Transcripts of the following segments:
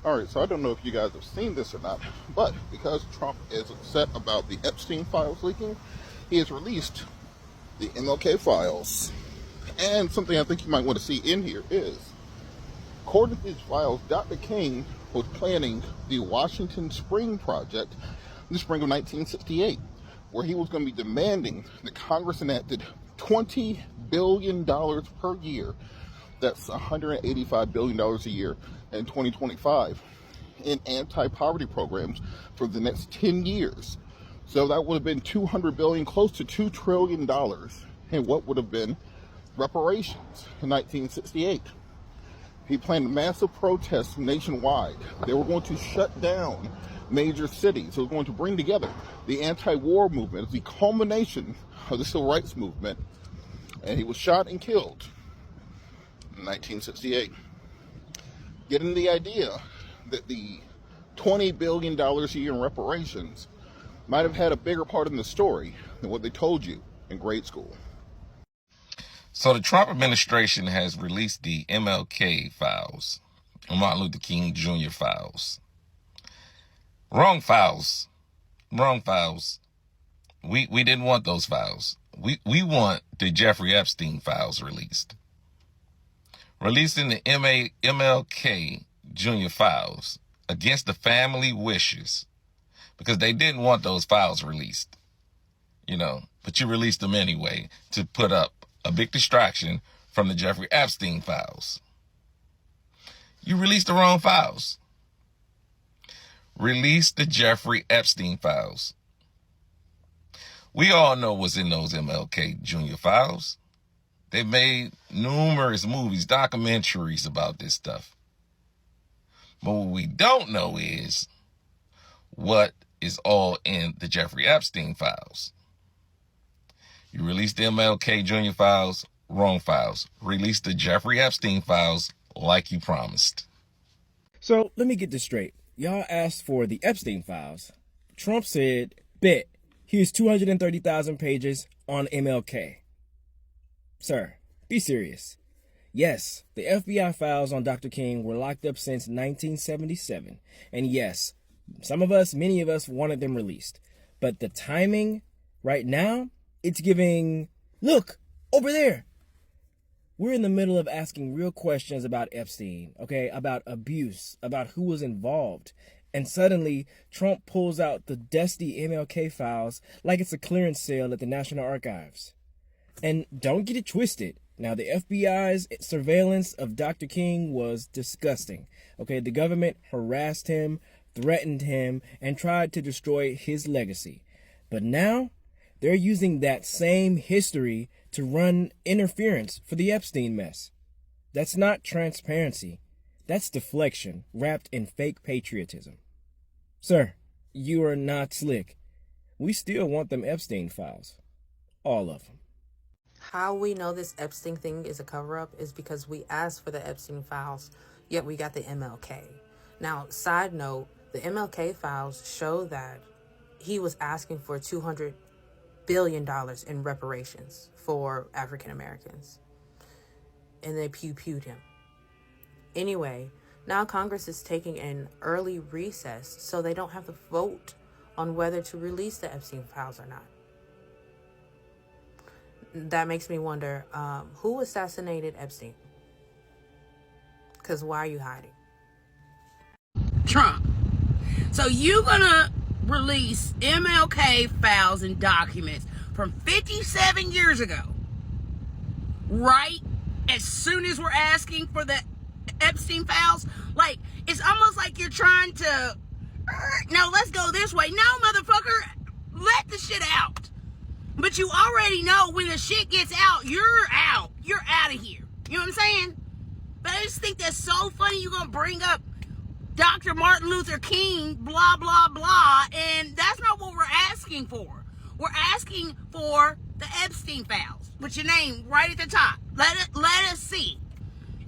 All right, so I don't know if you guys have seen this or not, but because Trump is upset about the Epstein files leaking, he has released the MLK files. And something I think you might want to see in here is, according to these files, Dr. King was planning the Washington Spring Project in the spring of 1968, where he was going to be demanding that Congress enacted $20 billion per year. That's $185 billion a year in 2025 in anti-poverty programs for the next 10 years. So that would have been $200 billion, close to $2 trillion in what would have been reparations in 1968. He planned massive protests nationwide. They were going to shut down major cities. They were going to bring together the anti-war movement, the culmination of the civil rights movement. And he was shot and killed in 1968. Getting the idea that the $20 billion a year in reparations might have had a bigger part in the story than what they told you in grade school. So the Trump administration has released the MLK files, Martin Luther King Jr. files. Wrong files. Wrong files. We didn't want those files. We want the Jeffrey Epstein files released. Releasing the MLK Jr. files against the family wishes, because they didn't want those files released, but you released them anyway to put up a big distraction from the Jeffrey Epstein files. You released the wrong files. Release the Jeffrey Epstein files. We all know what's in those MLK Jr. files. They've made numerous movies, documentaries about this stuff. But what we don't know is what is all in the Jeffrey Epstein files. You released the MLK Jr. files, wrong files. Release the Jeffrey Epstein files like you promised. So let me get this straight. Y'all asked for the Epstein files. Trump said, bet, here's 230,000 pages on MLK. Sir, be serious. Yes, the FBI files on Dr. King were locked up since 1977. And yes, many of us wanted them released. But the timing right now, it's giving, look, over there. We're in the middle of asking real questions about Epstein, okay, about abuse, about who was involved. And suddenly, Trump pulls out the dusty MLK files like it's a clearance sale at the National Archives. And don't get it twisted. Now, the FBI's surveillance of Dr. King was disgusting. Okay, the government harassed him, threatened him, and tried to destroy his legacy. But now, they're using that same history to run interference for the Epstein mess. That's not transparency. That's deflection wrapped in fake patriotism. Sir, you are not slick. We still want them Epstein files. All of them. How we know this Epstein thing is a cover-up is because we asked for the Epstein files, yet we got the MLK. Now, side note, the MLK files show that he was asking for $200 billion in reparations for African Americans. And they pew-pewed him. Anyway, now Congress is taking an early recess so they don't have to vote on whether to release the Epstein files or not. That makes me wonder, who assassinated Epstein? Because why are you hiding? Trump. So you're going to release MLK files and documents from 57 years ago, right? As soon as we're asking for the Epstein files? Like, it's almost like you're trying to, no, let's go this way. No, motherfucker, let the shit out. But you already know when the shit gets out, you're out. You're out of here. You know what I'm saying? But I just think that's so funny you're going to bring up Dr. Martin Luther King, blah, blah, blah. And that's not what we're asking for. We're asking for the Epstein files. With your name right at the top. Let us see.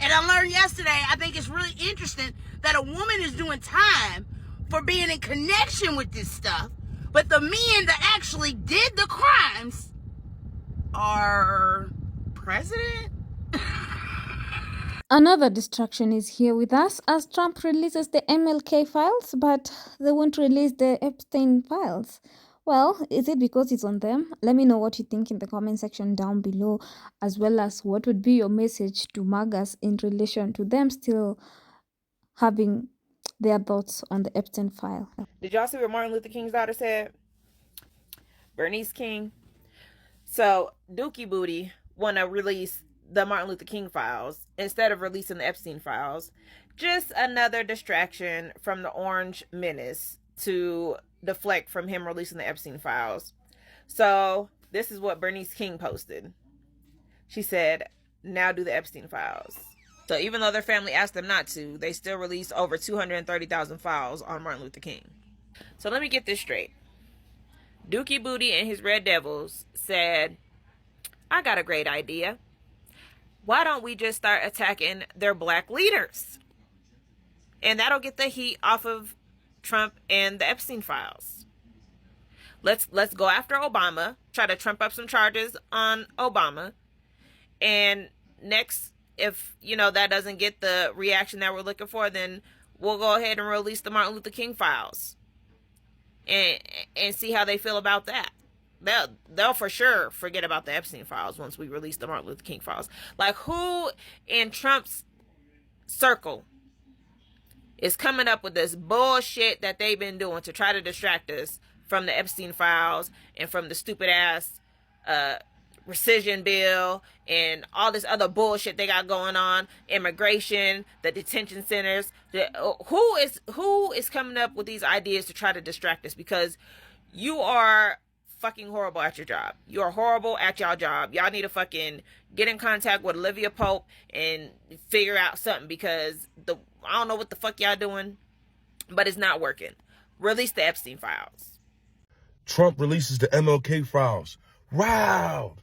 And I learned yesterday, I think it's really interesting that a woman is doing time for being in connection with this stuff. But the men that actually did the crimes are president? Another distraction is here with us as Trump releases the MLK files, but they won't release the Epstein files. Well, is it because it's on them? Let me know what you think in the comment section down below, as well as what would be your message to Magas in relation to them still having their thoughts on the Epstein file. Did y'all see what Martin Luther King's daughter said? Bernice King. So Dookie Booty want to release the Martin Luther King files instead of releasing the Epstein files. Just another distraction from the Orange Menace to deflect from him releasing the Epstein files. So this is what Bernice King posted. She said, now do the Epstein files. So even though their family asked them not to, they still released over 230,000 files on Martin Luther King. So let me get this straight. Dookie Booty and his Red Devils said, I got a great idea. Why don't we just start attacking their black leaders? And that'll get the heat off of Trump and the Epstein files. Let's go after Obama, try to trump up some charges on Obama. And next, if that doesn't get the reaction that we're looking for, then we'll go ahead and release the Martin Luther King files and see how they feel about that. They'll for sure forget about the Epstein files once we release the Martin Luther King files. Like, who in Trump's circle is coming up with this bullshit that they've been doing to try to distract us from the Epstein files and from the stupid ass rescission bill and all this other bullshit they got going on, immigration, the detention centers? Who is coming up with these ideas to try to distract us? Because you are fucking horrible at your job. You are horrible at y'all job. Y'all need to fucking get in contact with Olivia Pope and figure out something, because I don't know what the fuck y'all doing, but it's not working. Release the Epstein files. Trump releases the MLK files. Wow!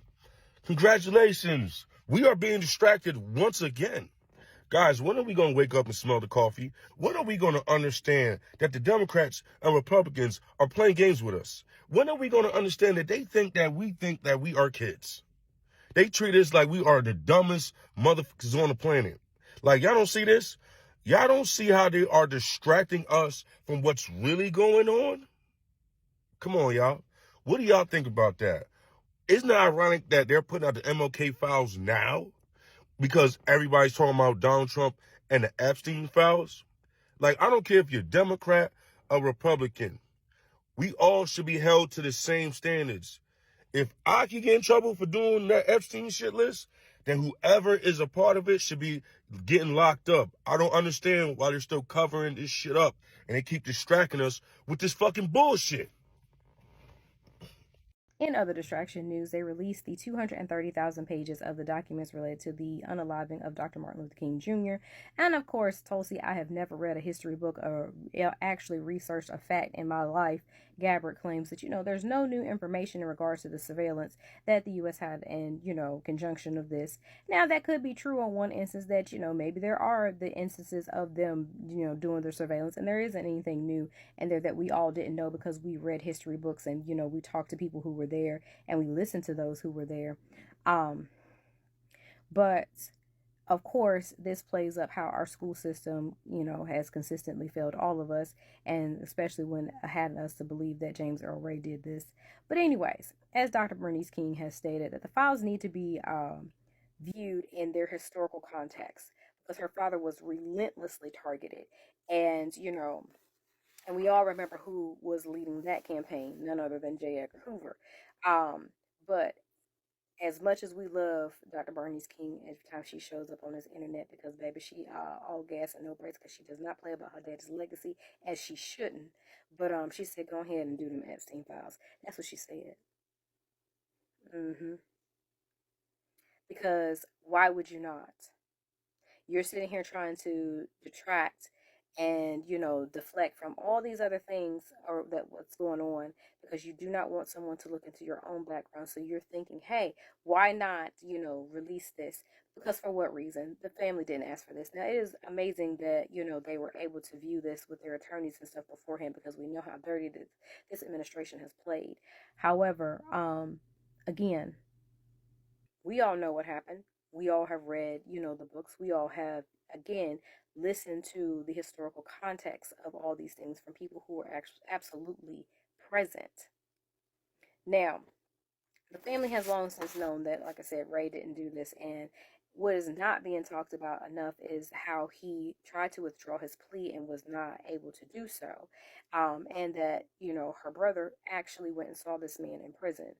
Congratulations! We are being distracted once again. Guys, when are we going to wake up and smell the coffee? When are we going to understand that the Democrats and Republicans are playing games with us? When are we going to understand that they think that we are kids? They treat us like we are the dumbest motherfuckers on the planet. Like, y'all don't see this? Y'all don't see how they are distracting us from what's really going on? Come on, y'all. What do y'all think about that? Isn't it ironic that they're putting out the MLK files now? Because everybody's talking about Donald Trump and the Epstein files. Like, I don't care if you're Democrat or Republican. We all should be held to the same standards. If I can get in trouble for doing that Epstein shit list, then whoever is a part of it should be getting locked up. I don't understand why they're still covering this shit up and they keep distracting us with this fucking bullshit. In other distraction news, they released the 230,000 pages of the documents related to the unaliving of Dr. Martin Luther King Jr. And of course, Tulsi, I have never read a history book or actually researched a fact in my life. Gabbard claims that, there's no new information in regards to the surveillance that the U.S. had in, conjunction of this. Now, that could be true on one instance that, maybe there are the instances of them, doing their surveillance, and there isn't anything new in there that we all didn't know because we read history books and, we talked to people who were there and we listened to those who were there. But of course, this plays up how our school system, has consistently failed all of us, and especially when had us to believe that James Earl Ray did this. But anyways, as Dr. Bernice King has stated, that the files need to be viewed in their historical context, because her father was relentlessly targeted. And, and we all remember who was leading that campaign, none other than J. Edgar Hoover. But as much as we love Dr. Bernice King every time she shows up on this internet, because baby, she all gas and no brakes, because she does not play about her daddy's legacy, as she shouldn't. But she said, go ahead and do them Epstein files. That's what she said. Because why would you not? You're sitting here trying to detract and, deflect from all these other things or that what's going on, because you do not want someone to look into your own background. So you're thinking, hey, why not, release this? Because for what reason? The family didn't ask for this. Now, it is amazing that, they were able to view this with their attorneys and stuff beforehand, because we know how dirty this administration has played. However, again, we all know what happened. We all have read, the books. We all have, again, listened to the historical context of all these things from people who are absolutely present. Now, the family has long since known that, like I said, Ray didn't do this. And what is not being talked about enough is how he tried to withdraw his plea and was not able to do so. And that, her brother actually went and saw this man in prison.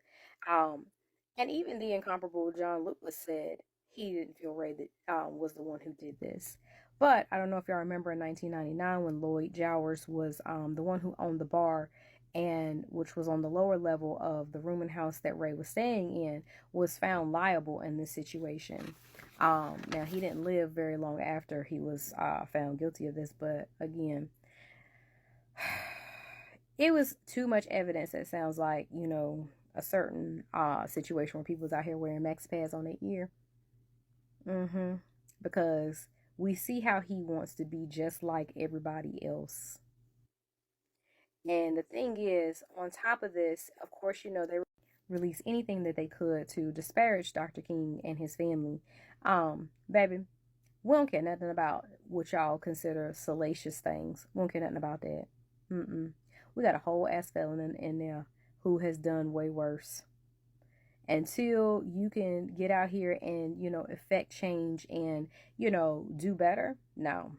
And even the incomparable John Lewis said he didn't feel Ray that was the one who did this. But I don't know if y'all remember in 1999 when Lloyd Jowers was the one who owned the bar, and which was on the lower level of the rooming house that Ray was staying in, was found liable in this situation. Now, he didn't live very long after he was found guilty of this, but again, it was too much evidence. That sounds like, a certain situation where people's out here wearing max pads on their ear. Because we see how he wants to be just like everybody else. And the thing is, on top of this, of course, they release anything that they could to disparage Dr. King and his family. Baby, we don't care nothing about what y'all consider salacious things. We don't care nothing about that. We got a whole ass felon in there who has done way worse. Until you can get out here and, effect change and, do better, no.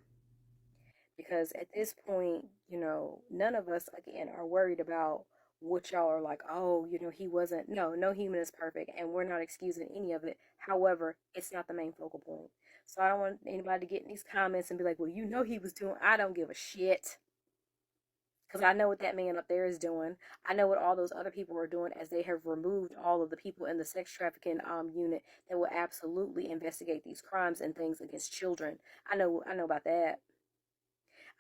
Because at this point, none of us, again, are worried about what y'all are like, oh, he wasn't. No human is perfect, and we're not excusing any of it. However, it's not the main focal point. So I don't want anybody to get in these comments and be like, well, he was doing. I don't give a shit. Because I know what that man up there is doing. I know what all those other people are doing, as they have removed all of the people in the sex trafficking unit that will absolutely investigate these crimes and things against children. I know about that.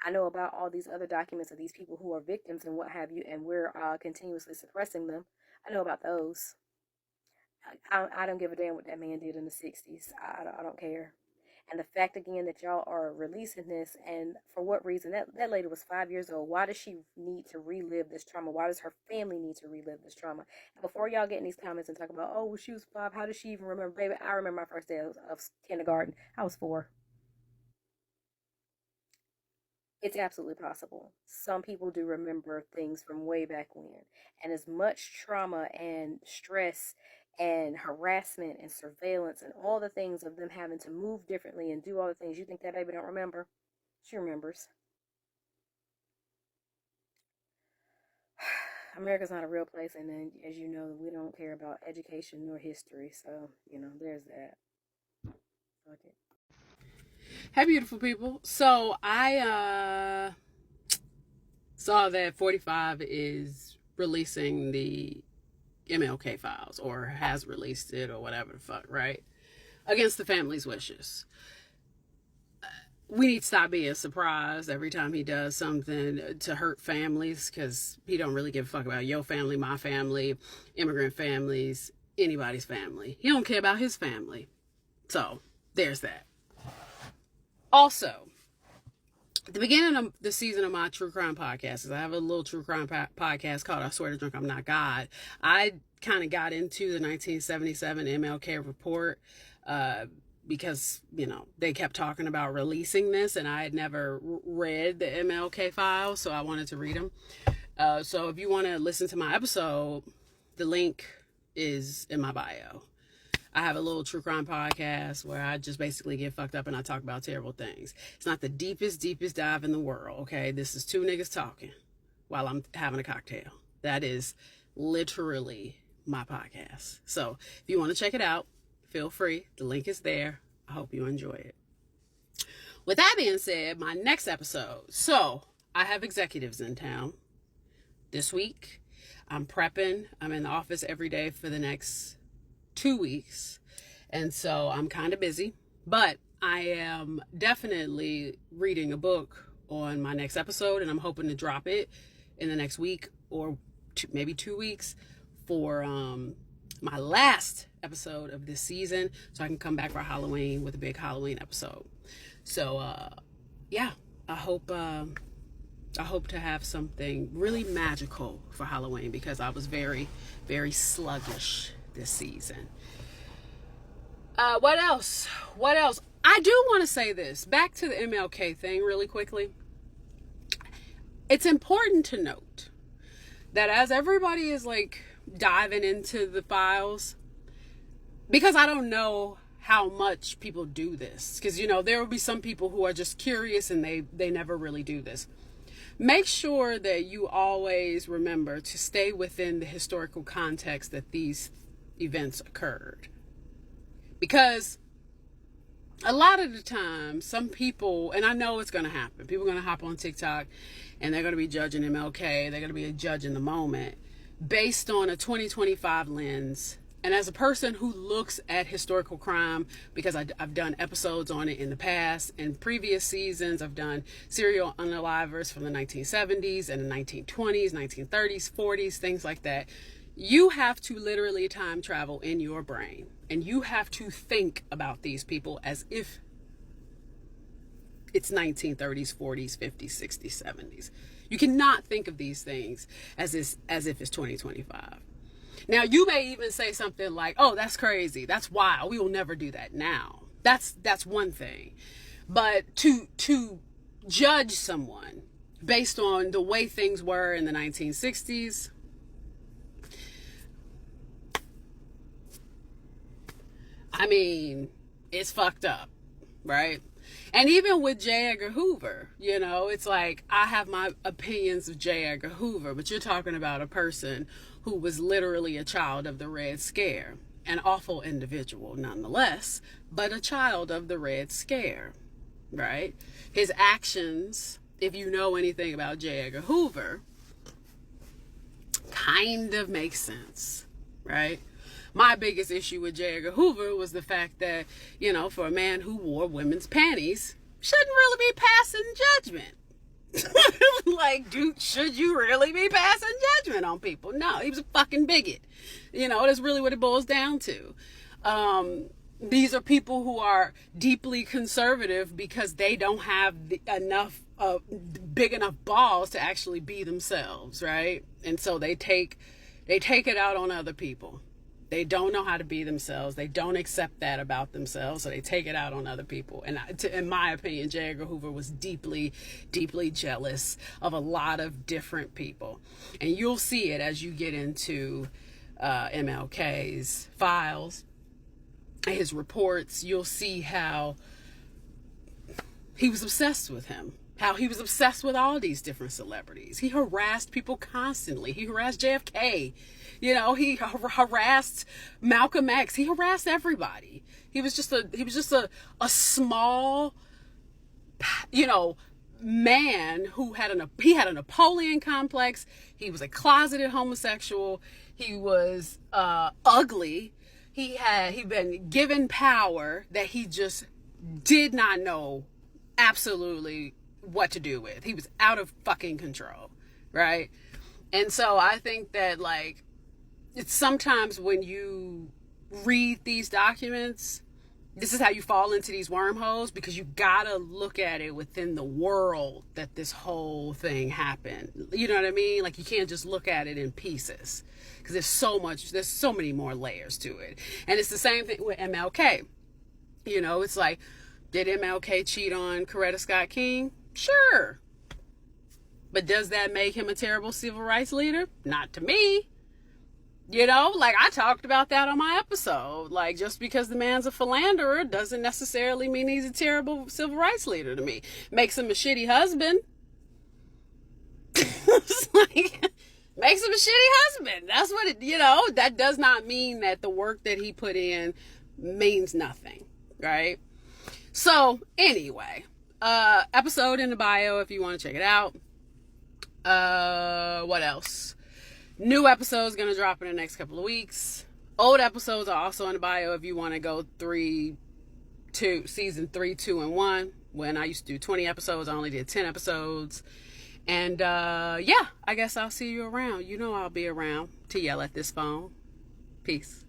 I know about all these other documents of these people who are victims and what have you, and we're continuously suppressing them. I know about those. I don't give a damn what that man did in the 60s. I don't care. And the fact, again, that y'all are releasing this, and for what reason? That lady was 5 years old. Why does she need to relive this trauma? Why does her family need to relive this trauma? And before y'all get in these comments and talk about, oh, well, she was 5, how does she even remember? Baby, I remember my first day of kindergarten. I was 4. It's absolutely possible. Some people do remember things from way back when. And as much trauma and stress and harassment and surveillance and all the things of them having to move differently and do all the things, you think that baby don't remember? She remembers. America's not a real place, and then, as you know, we don't care about education nor history. So, there's that. Fuck it. Hey, beautiful people. So I saw that 45 is releasing the MLK files, or has released it, or whatever the fuck, right? Against the family's wishes. We need to stop being surprised every time he does something to hurt families, because he don't really give a fuck about your family, my family, immigrant families, anybody's family. He don't care about his family. So, there's that. Also, at the beginning of the season of my true crime podcast, I have a little true crime podcast called I Swear to Drunk I'm Not God. I kind of got into the 1977 MLK report because, they kept talking about releasing this, and I had never read the MLK files, so I wanted to read them. So if you want to listen to my episode, the link is in my bio. I have a little true crime podcast where I just basically get fucked up and I talk about terrible things. It's not the deepest dive in the world, okay? This is 2 niggas talking while I'm having a cocktail. That is literally my podcast. So if you want to check it out, feel free. The link is there. I hope you enjoy it. With that being said, my next episode. So I have executives in town this week. I'm prepping. I'm in the office every day for the next 2 weeks, and so I'm kind of busy, but I am definitely reading a book on my next episode, and I'm hoping to drop it in the next week or maybe 2 weeks for my last episode of this season, so I can come back for Halloween with a big Halloween episode. So yeah, I hope to have something really magical for Halloween, because I was very, very sluggish this season. What else? What else? I do want to say this. Back to the MLK thing really quickly. It's important to note that as everybody is like diving into the files, because I don't know how much people do this, because you know there will be some people who are just curious and they never really do this. Make sure that you always remember to stay within the historical context that these events occurred, because a lot of the time some people, and I know it's going to happen, people are going to hop on TikTok and they're going to be judging MLK, they're going to be judging the moment based on a 2025 lens. And as a person who looks at historical crime, because I've done episodes on it in the past, in previous seasons, I've done serial unalivers from the 1970s and the 1920s, 1930s, 40s, things like that. You have to literally time travel in your brain, and you have to think about these people as if it's 1930s, 40s, 50s, 60s, 70s. You cannot think of these things as if it's 2025. Now, you may even say something like, oh, that's crazy, that's wild, we will never do that now. That's one thing. But to judge someone based on the way things were in the 1960s, I mean, it's fucked up, right? And even with J. Edgar Hoover, you know, it's like, I have my opinions of J. Edgar Hoover, but you're talking about a person who was literally a child of the Red Scare. An awful individual nonetheless, but a child of the Red Scare, right? His actions, if you know anything about J. Edgar Hoover, kind of makes sense, right? My biggest issue with J. Edgar Hoover was the fact that, you know, for a man who wore women's panties, shouldn't really be passing judgment. Like, dude, should you really be passing judgment on people? No, he was a fucking bigot. You know, that's really what it boils down to. These are people who are deeply conservative because they don't have big enough balls to actually be themselves, right? And so they take it out on other people. They don't know how to be themselves. They don't accept that about themselves, so they take it out on other people. And in my opinion, J. Edgar Hoover was deeply, deeply jealous of a lot of different people. And you'll see it as you get into MLK's files, his reports. You'll see how he was obsessed with him. How he was obsessed with all these different celebrities. He harassed people constantly. He harassed JFK. You know, he harassed Malcolm X. He harassed everybody. He was just a small, you know, man who had a Napoleon complex. He was a closeted homosexual. He was ugly. He'd been given power that he just did not know absolutely what to do with. He was out of fucking control, right? And so I think that, like, it's sometimes when you read these documents, this is how you fall into these wormholes, because you gotta look at it within the world that this whole thing happened. You know what I mean? Like, you can't just look at it in pieces, because there's so many more layers to it. And it's the same thing with MLK. You know, it's like, did MLK cheat on Coretta Scott King? Sure. But does that make him a terrible civil rights leader? Not to me. You know, like, I talked about that on my episode. Like, just because the man's a philanderer doesn't necessarily mean he's a terrible civil rights leader to me. Makes him a shitty husband. It's like, makes him a shitty husband. That's what it, you know, that does not mean that the work that he put in means nothing, right? So, anyway, episode in the bio if you want to check it out. What else? New episodes going to drop in the next couple of weeks. Old episodes are also in the bio if you want to go season 3, 2, and 1. When I used to do 20 episodes, I only did 10 episodes. And yeah, I guess I'll see you around. You know I'll be around to yell at this phone. Peace.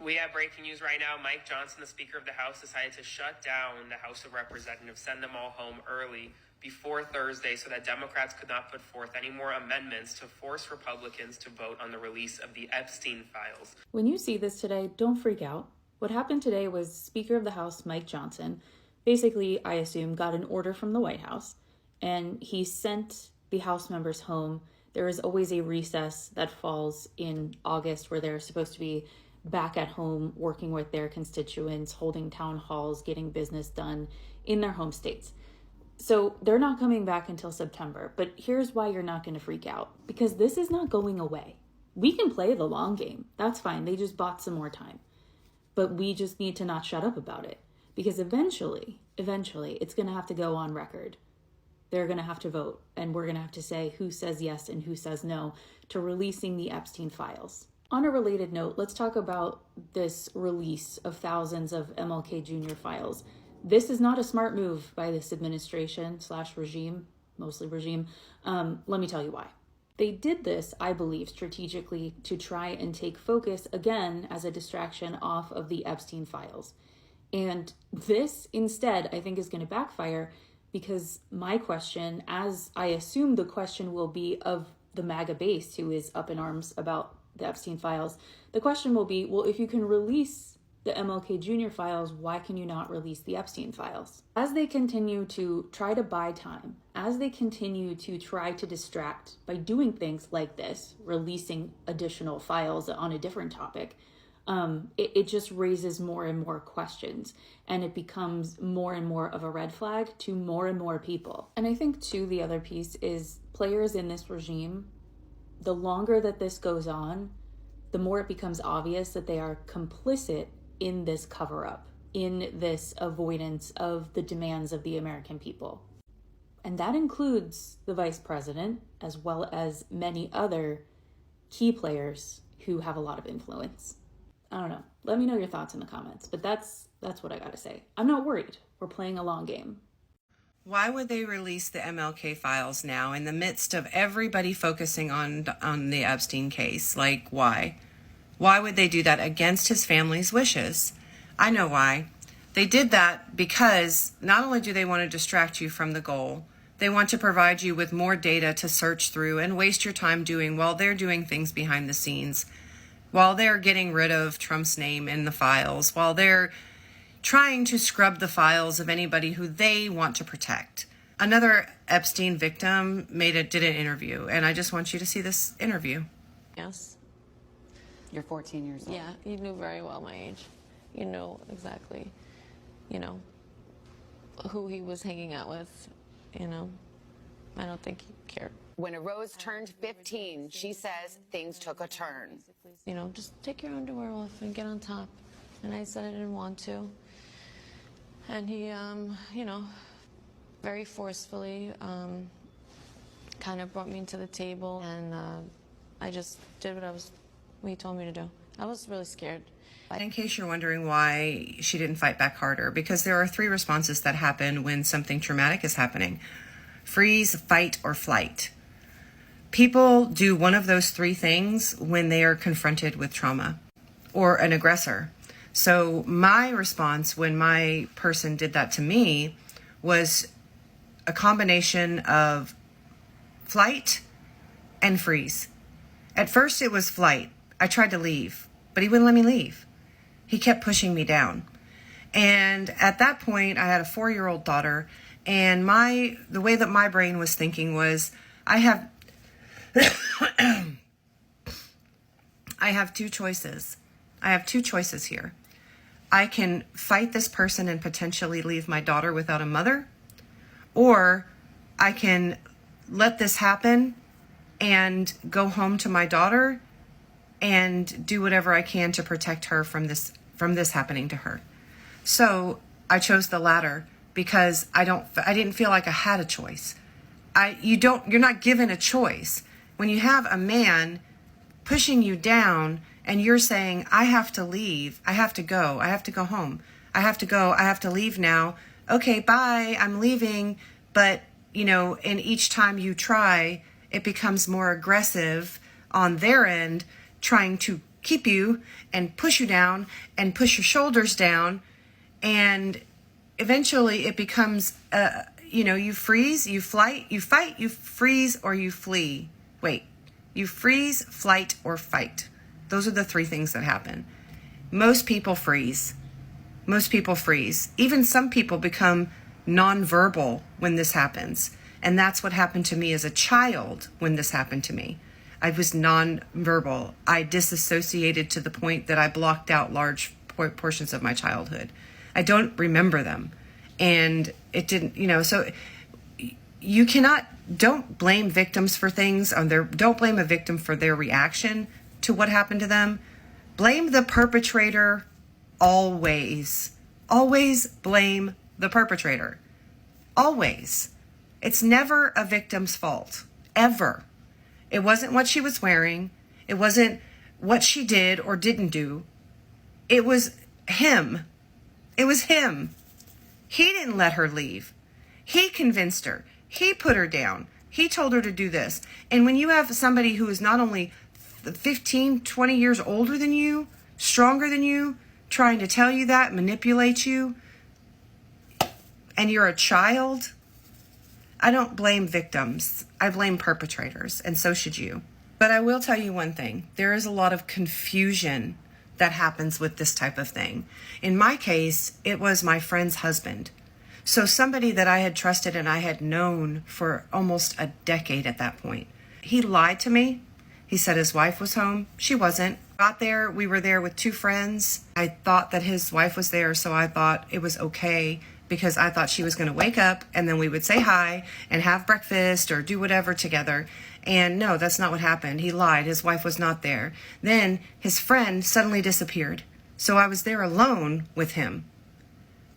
We have breaking news right now. Mike Johnson, the Speaker of the House, decided to shut down the House of Representatives, send them all home early before Thursday so that Democrats could not put forth any more amendments to force Republicans to vote on the release of the Epstein files. When you see this today, don't freak out. What happened today was Speaker of the House Mike Johnson, basically, I assume, got an order from the White House, and he sent the House members home. There is always a recess that falls in August where they're supposed to be back at home working with their constituents, holding town halls, getting business done in their home states. So they're not coming back until September. But here's why you're not going to freak out. Because this is not going away. We can play the long game. That's fine. They just bought some more time. But we just need to not shut up about it. Because eventually, it's going to have to go on record. They're going to have to vote. And we're going to have to say who says yes and who says no to releasing the Epstein files. On a related note, let's talk about this release of thousands of MLK Jr. files. This is not a smart move by this administration / regime, mostly regime. Let me tell you why. They did this, I believe, strategically to try and take focus again as a distraction off of the Epstein files. And this instead, I think, is going to backfire because my question, as I assume the question will be of the Maga base who is up in arms about the Epstein files, the question will be, well, if you can release the MLK Jr. files, why can you not release the Epstein files? As they continue to try to buy time, as they continue to try to distract by doing things like this, releasing additional files on a different topic, it just raises more and more questions, and it becomes more and more of a red flag to more and more people. And I think, too, the other piece is players in this regime, the longer that this goes on, the more it becomes obvious that they are complicit in this cover-up, in this avoidance of the demands of the American people. And that includes the vice president, as well as many other key players who have a lot of influence. I don't know. Let me know your thoughts in the comments, but that's what I gotta say. I'm not worried. We're playing a long game. Why would they release the MLK files now in the midst of everybody focusing on the Epstein case? Like, why? Why would they do that against his family's wishes? I know why. They did that because not only do they want to distract you from the goal, they want to provide you with more data to search through and waste your time doing while they're doing things behind the scenes, while they're getting rid of Trump's name in the files, while they're trying to scrub the files of anybody who they want to protect. Another Epstein victim did an interview, and I just want you to see this interview. Yes. You're 14 years old. Yeah, you knew very well my age. You know exactly, who he was hanging out with, I don't think he cared. When Rose turned 15, she says things took a turn. Just take your underwear off and get on top. And I said I didn't want to. And he, very forcefully kind of brought me to the table, and I just did what he told me to do. I was really scared. In case you're wondering why she didn't fight back harder, because there are 3 responses that happen when something traumatic is happening: freeze, fight, or flight. People do one of those 3 things when they are confronted with trauma or an aggressor. So my response when my person did that to me was a combination of flight and freeze. At first it was flight. I tried to leave, but he wouldn't let me leave. He kept pushing me down. And at that point, I had a 4-year-old daughter, and the way that my brain was thinking was, I have two choices. I have 2 choices here. I can fight this person and potentially leave my daughter without a mother, or I can let this happen and go home to my daughter and do whatever I can to protect her from this happening to her. So I chose the latter because I didn't feel like I had a choice. You're not given a choice. When you have a man pushing you down and you're saying, I have to leave, I have to go home, I have to leave now. Okay, bye, I'm leaving. But, and each time you try, it becomes more aggressive on their end, trying to keep you and push you down and push your shoulders down. And eventually it becomes, you freeze, you fight, you freeze, or you flee. Wait, you freeze, flight, or fight. Those are the 3 things that happen. most people freeze. Most people freeze. Even some people become nonverbal when this happens. And that's what happened to me as a child when this happened to me. I was nonverbal. I disassociated to the point that I blocked out large portions of my childhood. I don't remember them. And it didn't, so you don't blame victims for things. Don't blame a victim for their reaction to what happened to them. Blame the perpetrator always. Always blame the perpetrator. Always. It's never a victim's fault. Ever. It wasn't what she was wearing. It wasn't what she did or didn't do. It was him. It was him. He didn't let her leave. He convinced her. He put her down. He told her to do this. And when you have somebody who is not only 15, 20 years older than you, stronger than you, trying to tell you that, manipulate you, and you're a child, I don't blame victims. I blame perpetrators, and so should you. But I will tell you one thing. There is a lot of confusion that happens with this type of thing. In my case, it was my friend's husband. So somebody that I had trusted and I had known for almost a decade at that point. He lied to me. He said his wife was home. She wasn't. Got there, we were there with two friends. I thought that his wife was there, so I thought it was okay because I thought she was going to wake up and then we would say hi and have breakfast or do whatever together. And no, that's not what happened. He lied. His wife was not there. Then his friend suddenly disappeared. So I was there alone with him.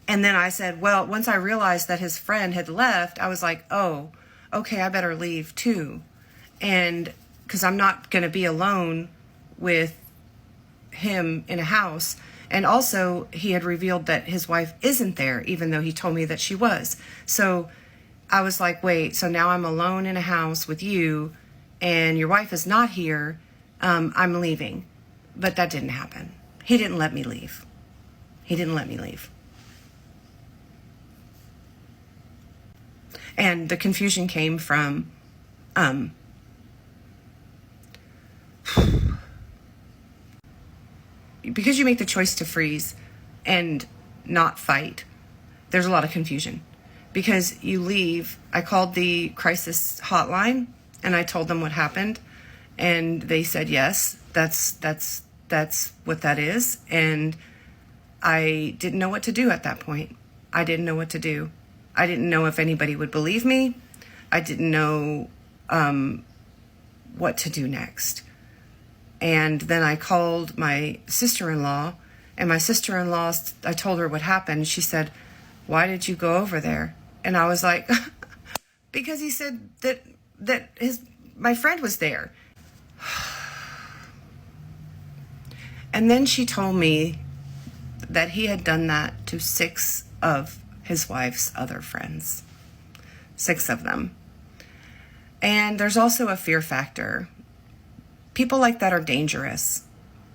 And then I said, well, once I realized that his friend had left, I was like, oh, okay, I better leave too. And because I'm not going to be alone with him in a house. And also he had revealed that his wife isn't there, even though he told me that she was. So I was like, wait, so now I'm alone in a house with you and your wife is not here. I'm leaving. But that didn't happen. He didn't let me leave. He didn't let me leave. And the confusion came from, because you make the choice to freeze and not fight, there's a lot of confusion. Because you leave, I called the crisis hotline and I told them what happened. And they said, yes, that's what that is. And I didn't know what to do at that point. I didn't know what to do. I didn't know if anybody would believe me. I didn't know what to do next. And then I called my sister-in-law, and my sister-in-law, I told her what happened. She said, why did you go over there? And I was like, because he said that my friend was there. And then she told me that he had done that to 6 of his wife's other friends. 6 of them. And there's also a fear factor. People like that are dangerous.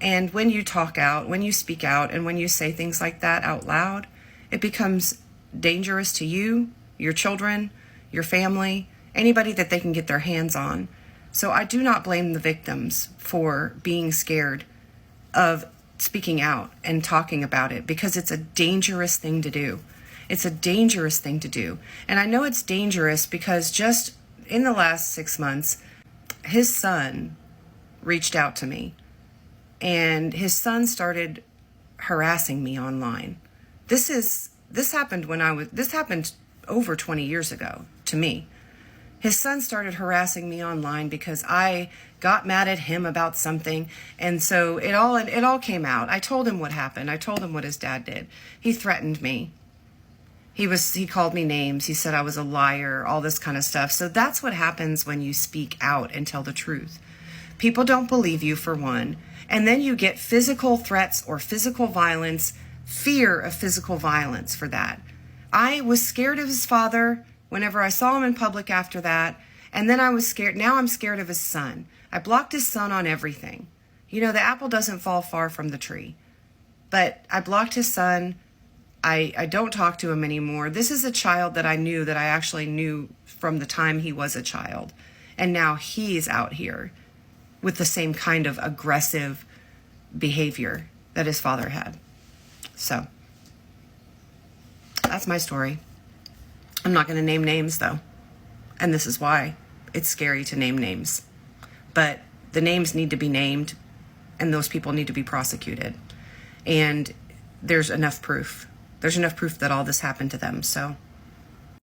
And when you talk out, when you speak out, and when you say things like that out loud, it becomes dangerous to you, your children, your family, anybody that they can get their hands on. So I do not blame the victims for being scared of speaking out and talking about it, because it's a dangerous thing to do. It's a dangerous thing to do. And I know it's dangerous because just in the last 6 months, his son reached out to me, and his son started harassing me online. This happened over 20 years ago to me. His son started harassing me online because I got mad at him about something, and so it all came out. I told him what happened. I told him what his dad did. He threatened me. He called me names. He said I was a liar, all this kind of stuff. So that's what happens when you speak out and tell the truth. People don't believe you, for one, and then you get physical threats or physical violence, fear of physical violence for that. I was scared of his father whenever I saw him in public after that, and then I was scared. Now I'm scared of his son. I blocked his son on everything. You know, the apple doesn't fall far from the tree. But I blocked his son. I don't talk to him anymore. This is a child that I knew, that I actually knew from the time he was a child. And now he's out here with the same kind of aggressive behavior. that his father had. So that's my story. I'm not going to name names, though. And this is why it's scary to name names. But the names need to be named, and those people need to be prosecuted. And there's enough proof. There's enough proof that all this happened to them. So